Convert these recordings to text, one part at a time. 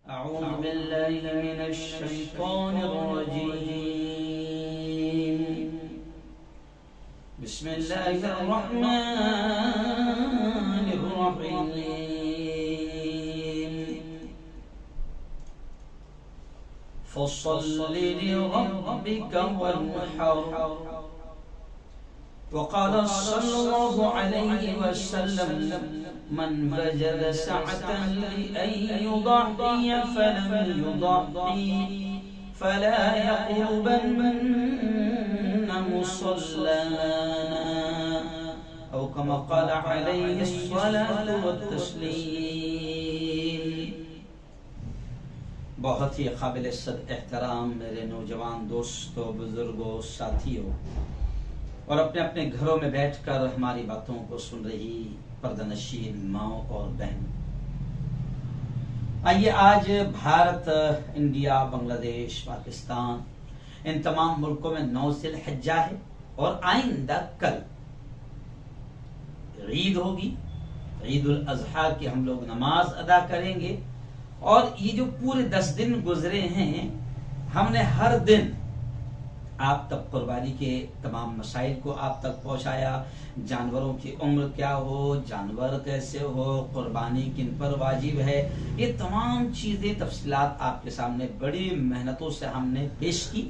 أعوذ بالله من الشيطان الرجيم بسم الله الرحمن الرحيم فصل لربك وانحر وقال صلى الله عليه وسلم من وجد سعة لأن يضحي فلم يضحي فلا يقربن مصلانا أو كما قال عليه الصلاة والتسليم۔ بہت ہی قابل صد احترام میرے نوجوان دوستوں، بزرگوں، ساتھیوں اور اپنے اپنے گھروں میں بیٹھ کر ہماری باتوں کو سن رہی پردہ نشین ماں اور بہن، آئیے آج بھارت، انڈیا، بنگلہ دیش، پاکستان، ان تمام ملکوں میں 9 ذی الحجہ ہے اور آئندہ کل عید ہوگی، عید الاضحیٰ کی ہم لوگ نماز ادا کریں گے۔ اور یہ جو پورے 10 دن گزرے ہیں، ہم نے ہر دن آپ تک قربانی کے تمام مسائل کو آپ تک پہنچایا، جانوروں کی عمر کیا ہو، جانور کیسے ہو، قربانی کن پر واجب ہے، یہ تمام چیزیں تفصیلات آپ کے سامنے بڑی محنتوں سے ہم نے پیش کی،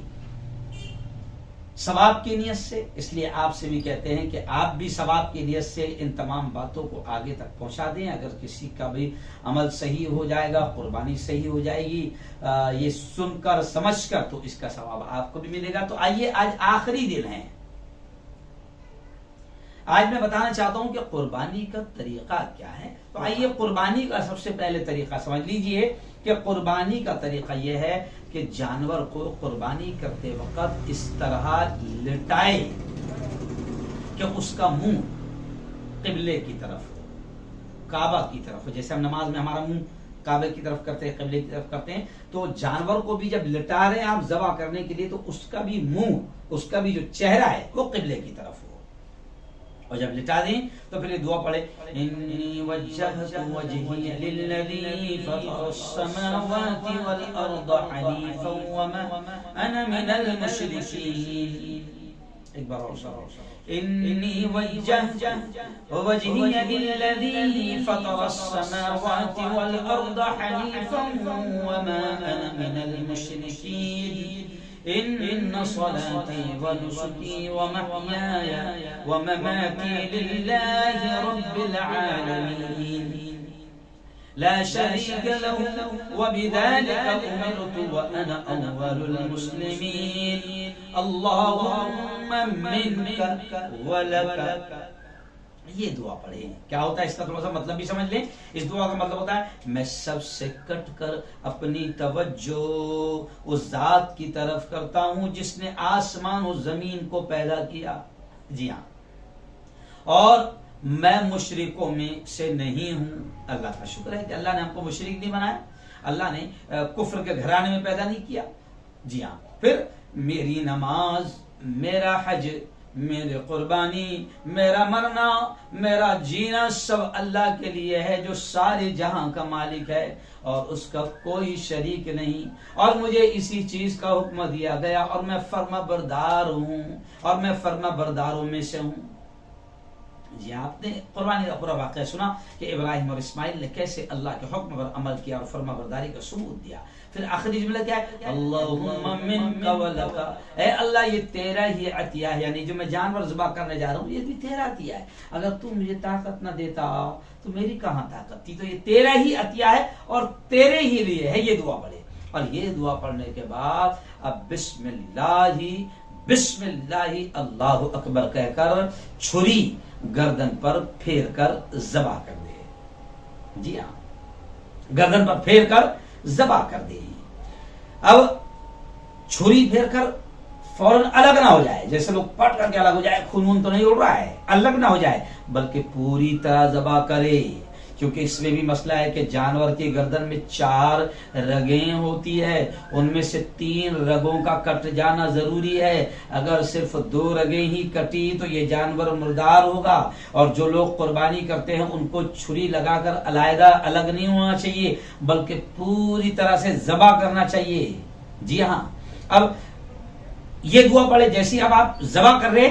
ثواب کی نیت سے۔ اس لیے آپ سے بھی کہتے ہیں کہ آپ بھی ثواب کی نیت سے ان تمام باتوں کو آگے تک پہنچا دیں۔ اگر کسی کا بھی عمل صحیح ہو جائے گا، قربانی صحیح ہو جائے گی، یہ سن کر سمجھ کر، تو اس کا ثواب آپ کو بھی ملے گا۔ تو آئیے، آج آخری دن ہے، آج میں بتانا چاہتا ہوں کہ قربانی کا طریقہ کیا ہے۔ تو آئیے قربانی کا سب سے پہلے طریقہ سمجھ لیجئے کہ قربانی کا طریقہ یہ ہے کہ جانور کو قربانی کرتے وقت اس طرح لٹائے کہ اس کا منہ قبلے کی طرف ہو، کعبہ کی طرف ہو۔ جیسے ہم نماز میں ہمارا منہ کعبے کی طرف کرتے ہیں، قبلے کی طرف کرتے ہیں، تو جانور کو بھی جب لٹا رہے ہیں آپ ذبح کرنے کے لیے، تو اس کا بھی منہ، اس کا بھی جو چہرہ ہے وہ قبلے کی طرف ہو۔ اور جب لٹا دیں تو پھر یہ دعا پڑھے، انی وجہت وجہی للذی فطر السماوات والارض حنیفا وما انا من المشرکین۔ ایک بار اور سنو، انی وجہت وجہی للذی فطر السماوات والارض حنیفا وما انا من المشرکین، إن صلاتي ونسكي ومحياي ومماتي لله رب العالمين لا شريك له وبذلك أمرت وأنا أول المسلمين اللهم منك ولك۔ یہ دعا پڑھیں۔ کیا ہوتا ہے اس کا تھوڑا سا مطلب بھی سمجھ لیں۔ اس دعا کا مطلب ہوتا ہے میں سب سے کٹ کر اپنی توجہ اس ذات کی طرف کرتا ہوں جس نے آسمان و زمین کو پیدا کیا، جی ہاں، اور میں مشرکوں میں سے نہیں ہوں۔ اللہ کا شکر ہے کہ اللہ نے ہم کو مشرک نہیں بنایا، اللہ نے کفر کے گھرانے میں پیدا نہیں کیا، جی ہاں۔ پھر میری نماز، میرا حج، میرے قربانی، میرا مرنا، میرا جینا سب اللہ کے لیے ہے جو سارے جہاں کا مالک ہے اور اس کا کوئی شریک نہیں، اور مجھے اسی چیز کا حکم دیا گیا اور میں فرما بردار ہوں اور میں فرما برداروں میں سے ہوں۔ جی آپ نے قربانی کا پورا واقعہ سنا کہ ابراہیم اور اسماعیل نے کیسے اللہ کے حکم پر عمل کیا اور فرما برداری کا ثبوت دیا۔ پھر آخری جملہ کیا ہے؟ اللہم منک ولک، اے اللہ یہ تیرا ہی عطیہ ہے، یعنی جو میں جانور ذبح کرنے جا رہا ہوں یہ بھی تیرا عطیہ ہے، اگر تو مجھے طاقت نہ دیتا تو میری کہاں طاقت تھی، تو یہ تیرا ہی عطیہ ہے اور تیرے ہی لیے ہے۔ یہ دعا پڑھے، اور یہ دعا پڑھنے کے بعد اب بسم اللہ اللہ اکبر کہہ کر چھری گردن پر پھیر کر ذبح کر دے، جی ہاں، گردن پر پھیر کر ذبح کر دے۔ اب چھری پھیر کر فوراً الگ نہ ہو جائے، جیسے لوگ پٹ کر کے الگ ہو جائے، خون تو نہیں اڑ رہا ہے، الگ نہ ہو جائے، بلکہ پوری طرح ذبح کرے، کیونکہ اس میں بھی مسئلہ ہے کہ جانور کی گردن میں 4 رگیں ہوتی ہے، ان میں سے 3 رگوں کا کٹ جانا ضروری ہے۔ اگر صرف 2 رگیں ہی کٹی تو یہ جانور مردار ہوگا، اور جو لوگ قربانی کرتے ہیں ان کو چھری لگا کر علیحدہ الگ نہیں ہونا چاہیے، بلکہ پوری طرح سے ذبح کرنا چاہیے۔ جی ہاں، اب یہ دعا پڑھے، جیسی اب آپ ذبح کر رہے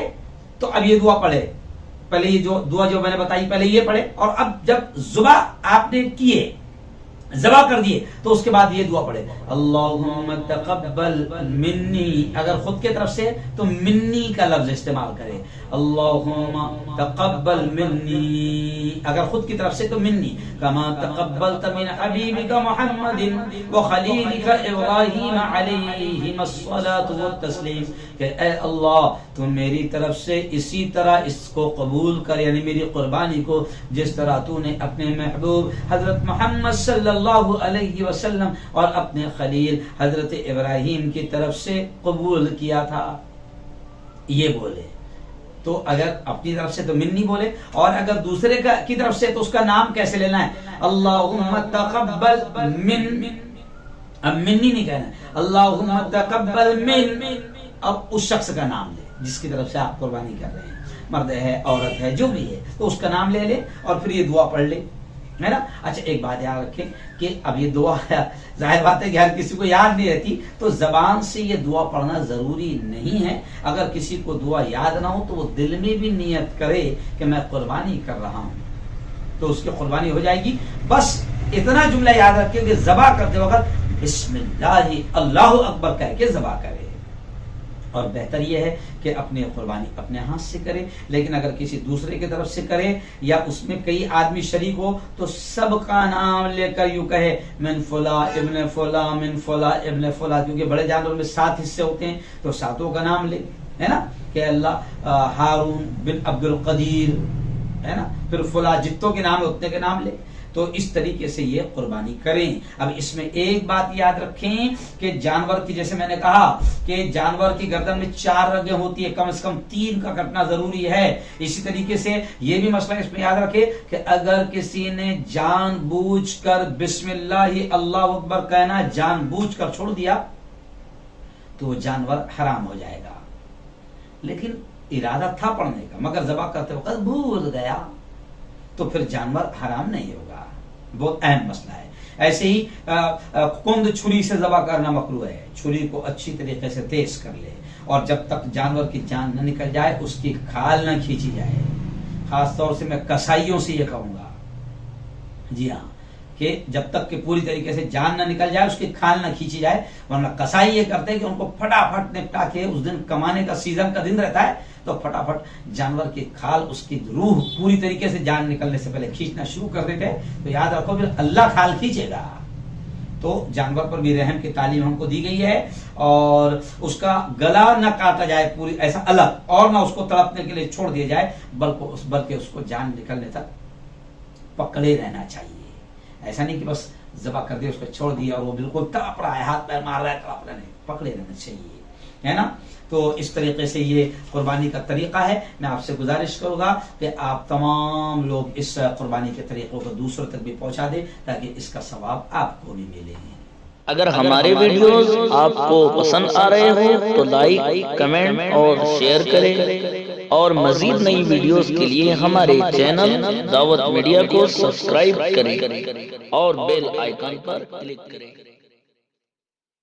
تو اب یہ دعا پڑھے، پہلے یہ جو دعا جو میں نے بتائی پہلے یہ پڑھے، اور اب جب ذبح آپ نے کیے، ذبح کر دیے، تو اس کے بعد یہ دعا پڑھے، اللہم تقبل منی، اگر خود کے طرف سے تو منی کا لفظ استعمال کرے، اللہم تقبل منی، اگر خود کی طرف سے تو منی، کما تقبلت من حبیبک محمد وخلیلک ابراہیم علیہم الصلاة والتسلیم، کہ اے اللہ تو میری طرف سے اسی طرح اس کو قبول کر، یعنی میری قربانی کو جس طرح تو نے اپنے محبوب حضرت محمد صلی اللہ علیہ وسلم اور اپنے خلیل حضرت ابراہیم کی طرف سے قبول کیا تھا، یہ بولے۔ تو اگر اپنی طرف سے تو منی بولے، اور اگر دوسرے کی طرف سے تو اس کا نام کیسے لینا ہے، اللہم تقبل من، اب منی نہیں کہنا ہے، اللہم تقبل من، اب اس شخص کا نام لے جس کی طرف سے آپ قربانی کر رہے ہیں، مرد ہے عورت ہے جو بھی ہے، تو اس کا نام لے لے اور پھر یہ دعا پڑھ لے، ہے نا۔ اچھا ایک بات یاد رکھیں کہ اب یہ دعا ظاہر بات ہے کہ ہر کسی کو یاد نہیں رہتی، تو زبان سے یہ دعا پڑھنا ضروری نہیں ہے۔ اگر کسی کو دعا یاد نہ ہو تو وہ دل میں بھی نیت کرے کہ میں قربانی کر رہا ہوں، تو اس کی قربانی ہو جائے گی۔ بس اتنا جملہ یاد رکھیں کہ ذبح کرتے وقت بسم اللہ اللہ اکبر کہہ کے ذبح کرے، اور بہتر یہ ہے کہ اپنے قربانی اپنے ہاتھ سے کرے، لیکن اگر کسی دوسرے کی طرف سے کرے یا اس میں کئی آدمی شریک ہو تو سب کا نام لے کر یوں کہے من فلا ابن فلا من فلا ابن فلا، کیونکہ بڑے جانور میں 7 حصے ہوتے ہیں تو 7 کا نام لے، ہے نا، کہ اللہ ہارون بن عبد القدیر، ہے نا، پھر فلا جتوں کے نام ہے اتنے کے نام لے، تو اس طریقے سے یہ قربانی کریں۔ اب اس میں ایک بات یاد رکھیں کہ جانور کی، جیسے میں نے کہا کہ جانور کی گردن میں 4 رگیں ہوتی ہے، کم سے کم 3 کا کٹنا ضروری ہے۔ اسی طریقے سے یہ بھی مسئلہ اس میں یاد رکھے کہ اگر کسی نے جان بوجھ کر بسم اللہ اللہ اکبر کہنا جان بوجھ کر چھوڑ دیا تو وہ جانور حرام ہو جائے گا، لیکن ارادہ تھا پڑھنے کا مگر ذبح کرتے وقت بھول گیا تو پھر جانور حرام نہیں ہوگا۔ بہت اہم مسئلہ ہے۔ ایسے ہی کند چھری سے ذبح کرنا مکروہ ہے، چھری کو اچھی طریقے سے تیز کر لے، اور جب تک جانور کی جان نہ نکل جائے اس کی کھال نہ کھینچی جائے۔ خاص طور سے میں کسائیوں سے یہ کہوں گا، جی ہاں، کہ جب تک کہ پوری طریقے سے جان نہ نکل جائے اس کی کھال نہ کھینچی جائے، ورنہ کسائی یہ کرتے ہیں کہ ان کو پھٹافٹ نپٹا کے، اس دن کمانے کا سیزن کا دن رہتا ہے تو پھٹافٹ جانور کی کھال، اس کی روح پوری طریقے سے جان نکلنے سے پہلے کھینچنا شروع کر دیتے ہیں، تو یاد رکھو پھر اللہ کھال کھینچے گا۔ تو جانور پر بھی رحم کی تعلیم ہم کو دی گئی ہے، اور اس کا گلا نہ کاٹا جائے پوری ایسا الگ، اور نہ اس کو تڑپنے کے لیے چھوڑ دیا جائے، بلکہ اس کو جان نکلنے تک پکڑے رہنا چاہیے۔ ایسا نہیں کہ بس ذبح کر دیا اس کو چھوڑ دیا اور وہ بالکل تڑپ رہا ہے، ہاتھ پیر مار رہا ہے، تڑپ رہا نہیں، پکڑے رہنا چاہیے، ہے نا۔ تو اس طریقے سے یہ قربانی کا طریقہ ہے۔ میں آپ سے گزارش کروں گا کہ آپ تمام لوگ اس قربانی کے طریقوں کو دوسروں تک بھی پہنچا دیں تاکہ اس کا ثواب آپ کو بھی ملے۔ اگر ہمارے ویڈیوز آپ کو پسند آ رہے ہوں تو لائک، کمنٹ اور شیئر کریں، اور مزید نئی ویڈیوز کے لیے ہمارے چینل دعوت میڈیا کو سبسکرائب کریں اور بیل آئیکن پر کلک کریں۔